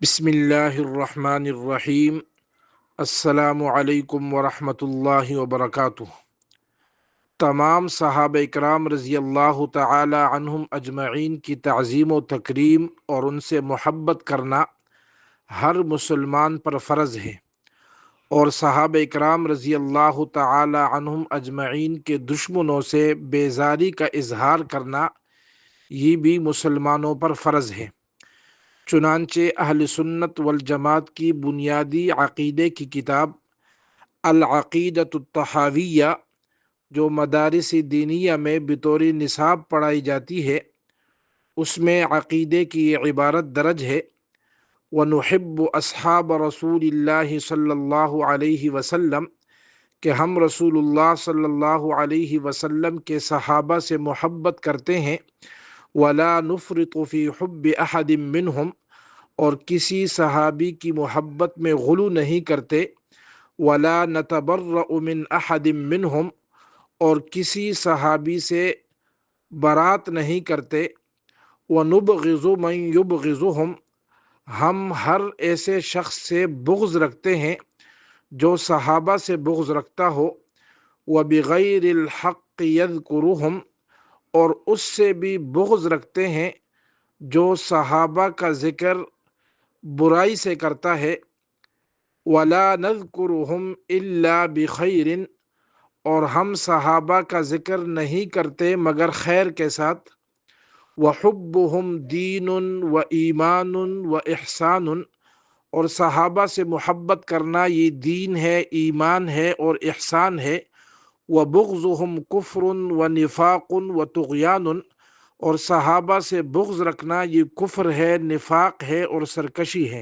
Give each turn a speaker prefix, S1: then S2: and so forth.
S1: بسم اللہ الرحمن الرحیم۔ السلام علیکم ورحمۃ اللہ وبرکاتہ۔ تمام صحابہ اکرام رضی اللہ تعالی عنہم اجمعین کی تعظیم و تکریم اور ان سے محبت کرنا ہر مسلمان پر فرض ہے، اور صحابہ اکرام رضی اللہ تعالی عنہم اجمعین کے دشمنوں سے بیزاری کا اظہار کرنا یہ بھی مسلمانوں پر فرض ہے۔ چنانچہ اہل سنت والجماعت کی بنیادی عقیدے کی کتاب العقیدۃ الطحاویہ جو مدارس دینیہ میں بطور نصاب پڑھائی جاتی ہے، اس میں عقیدے کی یہ عبارت درج ہے: وَنُحِبُّ أَصْحَابَ رَسُولِ اللَّهِ صلی اللہ علیہ وسلم، کہ ہم رسول اللہ صلی اللہ علیہ وسلم کے صحابہ سے محبت کرتے ہیں، وَلَا نُفْرِطُ فِي حُبِّ أَحَدٍ مِّنْهُمْ، اور کسی صحابی کی محبت میں غلو نہیں کرتے، وَلَا نَتَبَرَّأُ مِنْ أَحَدٍ مِّنْهُمْ، اور کسی صحابی سے برات نہیں کرتے، وَنُبْغِضُ مَنْ يُبْغِضُهُمْ، ہم ہر ایسے شخص سے بغض رکھتے ہیں جو صحابہ سے بغض رکھتا ہو، وَبِغَيْرِ الْحَقِّ يَذْكُرُهُمْ، اور اس سے بھی بغض رکھتے ہیں جو صحابہ کا ذکر برائی سے کرتا ہے، وَلَا نَذْكُرُهُمْ إِلَّا بِخَيْرٍ، اور ہم صحابہ کا ذکر نہیں کرتے مگر خیر کے ساتھ، وَحُبُّهُمْ دِینٌ وَإِیمَانٌ وَإِحْسَانٌ، اور صحابہ سے محبت کرنا یہ دین ہے، ایمان ہے اور احسان ہے، وَبُغْضُهُمْ كُفْرٌ وَنِفَاقٌ وَطُغْيَانٌ، اور صحابہ سے بغض رکھنا یہ کفر ہے، نفاق ہے اور سرکشی ہے۔